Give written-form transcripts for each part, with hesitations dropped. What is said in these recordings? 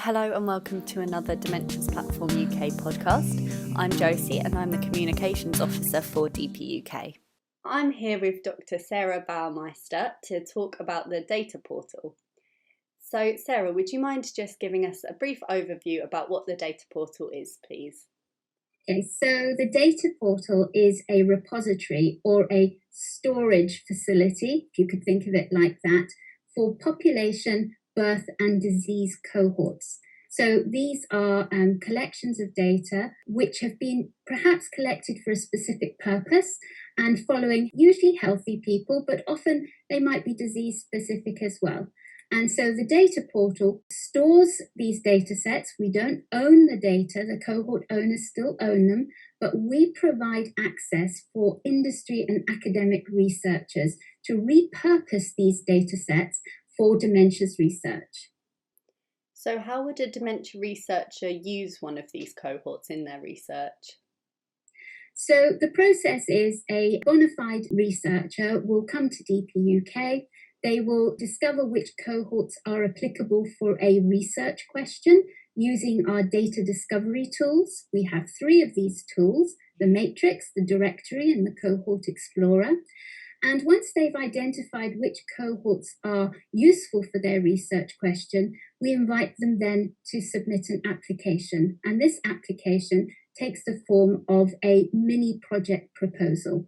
Hello and welcome to another Dementias Platform UK podcast. I'm Josie and I'm the Communications Officer for DPUK. I'm here with Dr Sarah Bauermeister to talk about the data portal. So Sarah, would you mind just giving us a brief overview about what the data portal is, please? Okay, so the data portal is a repository or a storage facility, if you could think of it like that, for population, birth and disease cohorts. So these are collections of data which have been perhaps collected for a specific purpose and following usually healthy people, but often they might be disease specific as well. And so the data portal stores these data sets. We don't own the data, the cohort owners still own them, but we provide access for industry and academic researchers to repurpose these data sets for dementias research. So how would a dementia researcher use one of these cohorts in their research? So the process is a bona fide researcher will come to DPUK. They will discover which cohorts are applicable for a research question using our data discovery tools. We have 3 of these tools, the matrix, the directory, and the cohort explorer. And once they've identified which cohorts are useful for their research question, we invite them then to submit an application. And this application takes the form of a mini project proposal.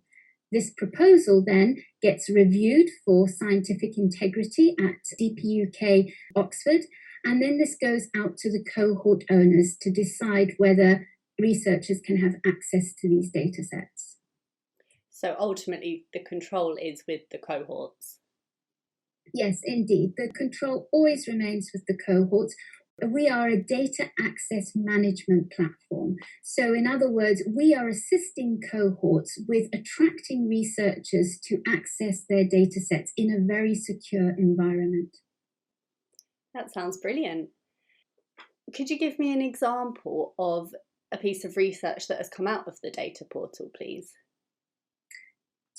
This proposal then gets reviewed for scientific integrity at DPUK Oxford, and then this goes out to the cohort owners to decide whether researchers can have access to these data sets. So ultimately the control is with the cohorts? Yes, indeed. The control always remains with the cohorts. We are a data access management platform. So in other words, we are assisting cohorts with attracting researchers to access their data sets in a very secure environment. That sounds brilliant. Could you give me an example of a piece of research that has come out of the data portal, please?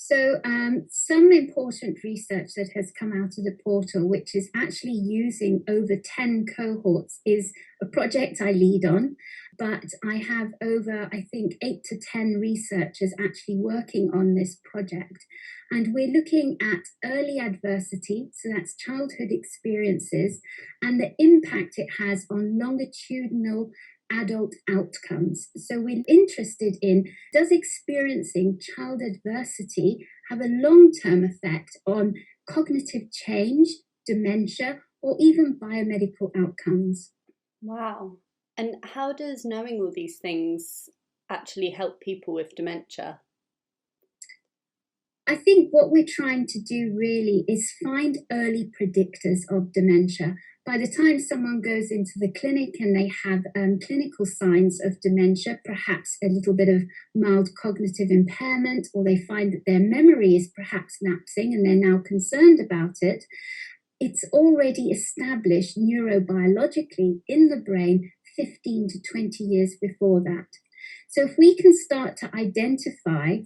So some important research that has come out of the portal, which is actually using over 10 cohorts, is a project I lead on, but I have over, I think, 8 to 10 researchers actually working on this project. And we're looking at early adversity, so that's childhood experiences, and the impact it has on longitudinal adult outcomes. So we're interested in, does experiencing child adversity have a long-term effect on cognitive change, dementia, or even biomedical outcomes? Wow. And how does knowing all these things actually help people with dementia? I think what we're trying to do really is find early predictors of dementia. By the time someone goes into the clinic and they have clinical signs of dementia, perhaps a little bit of mild cognitive impairment, or they find that their memory is perhaps lapsing and they're now concerned about it, it's already established neurobiologically in the brain 15 to 20 years before that. So if we can start to identify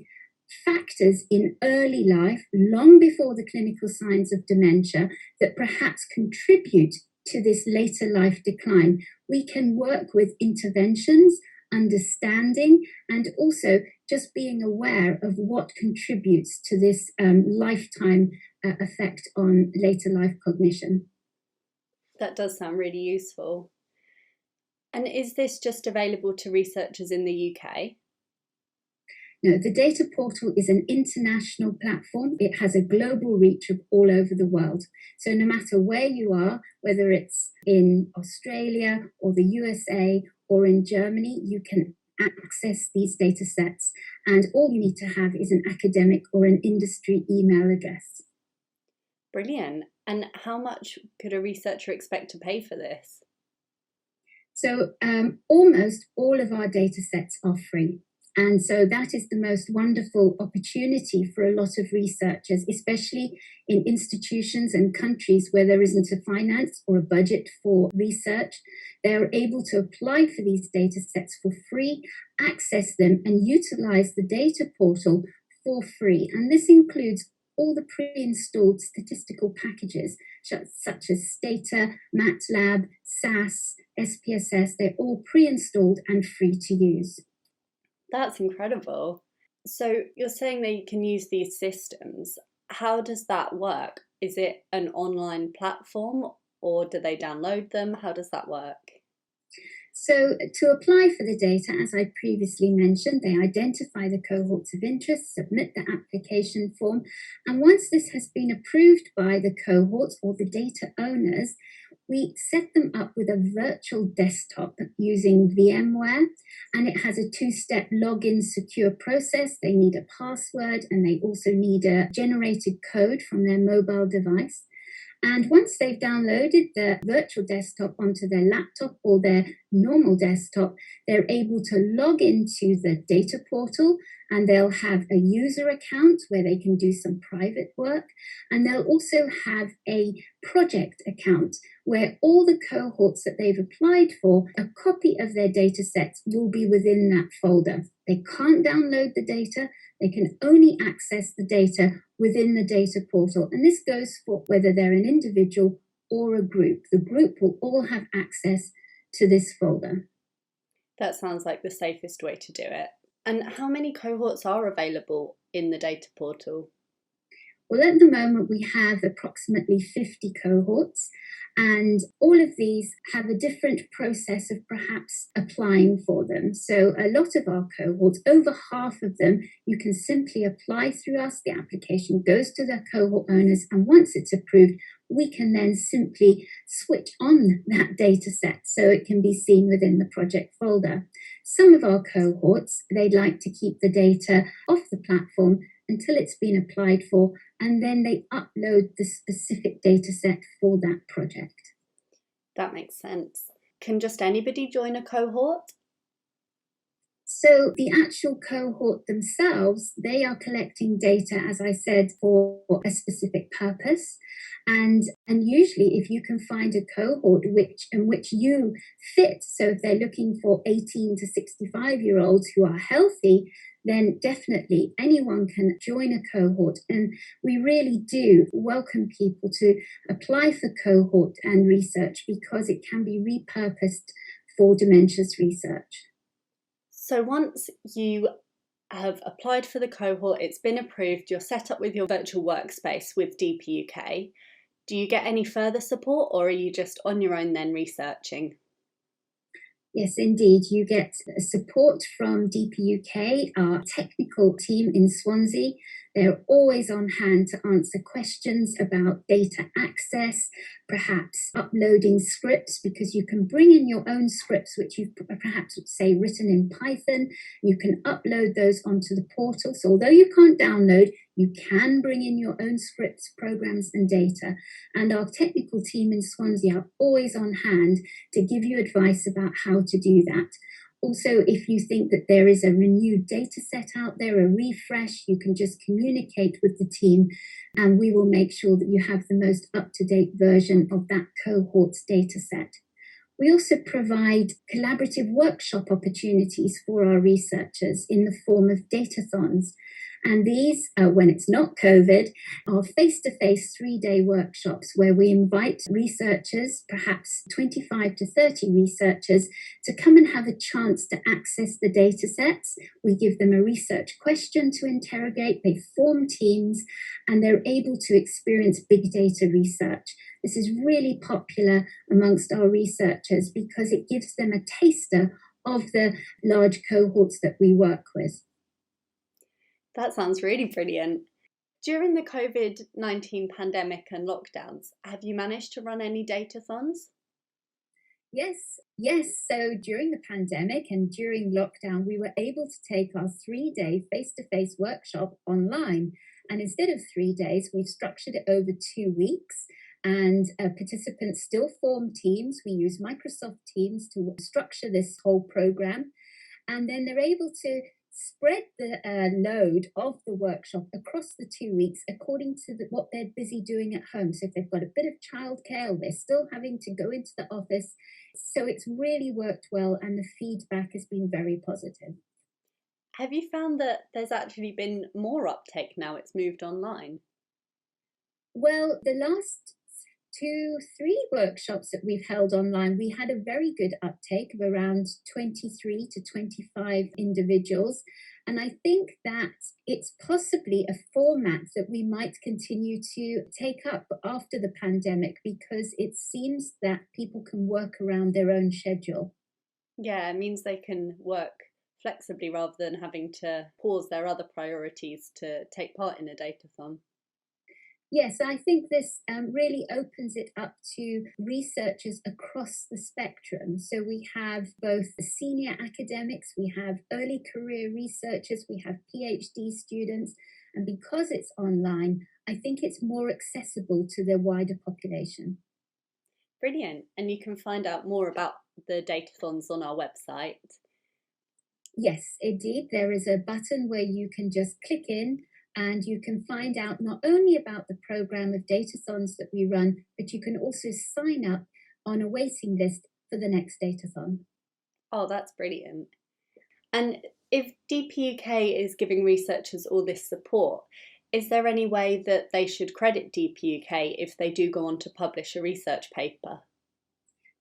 factors in early life, long before the clinical signs of dementia, that perhaps contribute to this later life decline, we can work with interventions, understanding, and also just being aware of what contributes to this lifetime effect on later life cognition. That does sound really useful. And is this just available to researchers in the UK? No, the data portal is an international platform. It has a global reach of all over the world. So no matter where you are, whether it's in Australia or the USA or in Germany, you can access these data sets. And all you need to have is an academic or an industry email address. Brilliant. And how much could a researcher expect to pay for this? So almost all of our data sets are free. And so that is the most wonderful opportunity for a lot of researchers, especially in institutions and countries where there isn't a finance or a budget for research. They are able to apply for these data sets for free, access them, and utilize the data portal for free. And this includes all the pre-installed statistical packages, such as Stata, MATLAB, SAS, SPSS. They're all pre-installed and free to use. That's incredible. So you're saying that you can use these systems. How does that work? Is it an online platform or do they download them? How does that work? So to apply for the data, as I previously mentioned, they identify the cohorts of interest, submit the application form, and once this has been approved by the cohorts or the data owners, we set them up with a virtual desktop using VMware, and it has a two-step login secure process. They need a password and they also need a generated code from their mobile device. And once they've downloaded the virtual desktop onto their laptop or their normal desktop, they're able to log into the data portal and they'll have a user account where they can do some private work. And they'll also have a project account where all the cohorts that they've applied for, a copy of their data sets will be within that folder. They can't download the data. They can only access the data within the data portal. And this goes for whether they're an individual or a group. The group will all have access to this folder. That sounds like the safest way to do it. And how many cohorts are available in the data portal? Well, at the moment, we have approximately 50 cohorts, and all of these have a different process of perhaps applying for them. So a lot of our cohorts, over half of them, you can simply apply through us. The application goes to the cohort owners, and once it's approved, we can then simply switch on that data set so it can be seen within the project folder. Some of our cohorts, they'd like to keep the data off the platform until it's been applied for, and then they upload the specific data set for that project. That makes sense. Can just anybody join a cohort? So the actual cohort themselves, they are collecting data, as I said, for a specific purpose. And usually if you can find a cohort in which you fit, so if they're looking for 18 to 65-year-olds who are healthy, then definitely anyone can join a cohort. And we really do welcome people to apply for cohort and research because it can be repurposed for dementias research. So once you have applied for the cohort, it's been approved, you're set up with your virtual workspace with DPUK, do you get any further support or are you just on your own then researching? Yes, indeed. You get support from DPUK, our technical team in Swansea. They're always on hand to answer questions about data access, perhaps uploading scripts, because you can bring in your own scripts, which you've perhaps, say, written in Python. You can upload those onto the portal. So although you can't download, you can bring in your own scripts, programs, and data. And our technical team in Swansea are always on hand to give you advice about how to do that. Also, if you think that there is a renewed data set out there, a refresh, you can just communicate with the team and we will make sure that you have the most up-to-date version of that cohort's data set. We also provide collaborative workshop opportunities for our researchers in the form of datathons. And these, when it's not COVID, are face-to-face 3-day workshops where we invite researchers, perhaps 25 to 30 researchers, to come and have a chance to access the data sets. We give them a research question to interrogate, they form teams, and they're able to experience big data research. This is really popular amongst our researchers because it gives them a taster of the large cohorts that we work with. That sounds really brilliant. During the COVID-19 pandemic and lockdowns, have you managed to run any datathons? Yes. So during the pandemic and during lockdown, we were able to take our 3-day face-to-face workshop online. And instead of 3 days, we've structured it over 2 weeks. And participants still form teams. We use Microsoft Teams to structure this whole program. And then they're able to spread the load of the workshop across the 2 weeks according to what they're busy doing at home. So if they've got a bit of childcare or they're still having to go into the office. So it's really worked well and the feedback has been very positive. Have you found that there's actually been more uptake now it's moved online? Well, the last 2, 3 workshops that we've held online, we had a very good uptake of around 23 to 25 individuals. And I think that it's possibly a format that we might continue to take up after the pandemic, because it seems that people can work around their own schedule. Yeah, it means they can work flexibly rather than having to pause their other priorities to take part in a datathon. Yes, I think this really opens it up to researchers across the spectrum. So we have both senior academics, we have early career researchers, we have PhD students, and because it's online, I think it's more accessible to the wider population. Brilliant. And you can find out more about the datathons on our website. Yes, indeed. There is a button where you can just click in and you can find out not only about the program of datathons that we run, but you can also sign up on a waiting list for the next datathon. Oh, that's brilliant. And if DPUK is giving researchers all this support, is there any way that they should credit DPUK if they do go on to publish a research paper?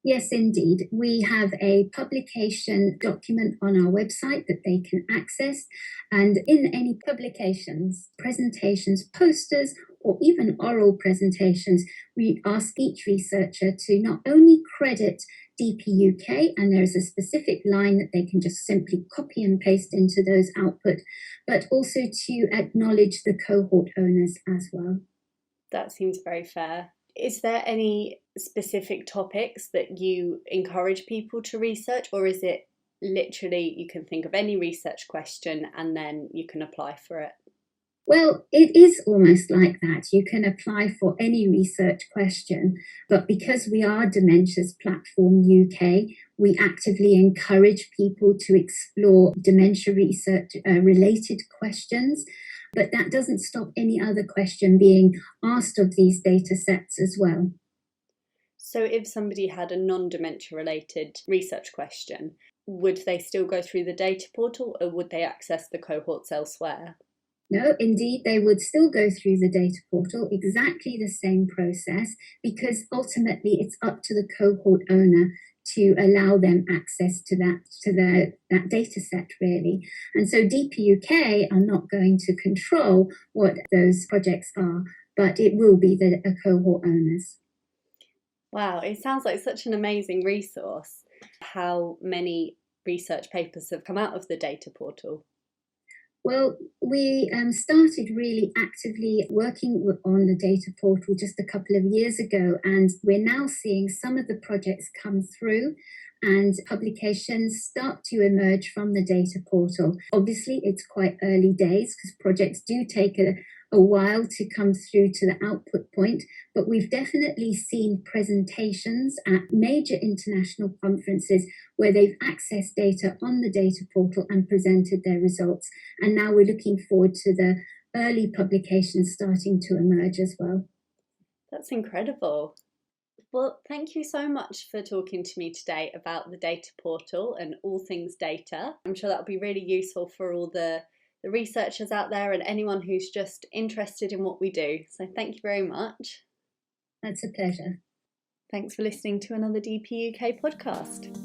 Yes, indeed. We have a publication document on our website that they can access. And in any publications, presentations, posters, or even oral presentations, we ask each researcher to not only credit DPUK, and there's a specific line that they can just simply copy and paste into those output, but also to acknowledge the cohort owners as well. That seems very fair. Is there any specific topics that you encourage people to research, or is it literally you can think of any research question and then you can apply for it? Well, it is almost like that. You can apply for any research question, but because we are Dementia's Platform UK, we actively encourage people to explore dementia research related questions. But that doesn't stop any other question being asked of these data sets as well. So if somebody had a non-dementia related research question, would they still go through the data portal, or would they access the cohorts elsewhere? No, indeed, they would still go through the data portal, exactly the same process, because ultimately it's up to the cohort owner to allow them access to that data set, really. And so DPUK are not going to control what those projects are, but it will be the cohort owners. Wow, it sounds like such an amazing resource. How many research papers have come out of the data portal? Well, we started really actively working on the data portal just a couple of years ago, and we're now seeing some of the projects come through and publications start to emerge from the data portal. Obviously, it's quite early days because projects do take a while to come through to the output point, but we've definitely seen presentations at major international conferences where they've accessed data on the data portal and presented their results. And now we're looking forward to the early publications starting to emerge as well. That's incredible. Well, thank you so much for talking to me today about the data portal and all things data. I'm sure that'll be really useful for all the researchers out there and anyone who's just interested in what we do. So thank you very much. That's a pleasure. Thanks for listening to another DPUK podcast.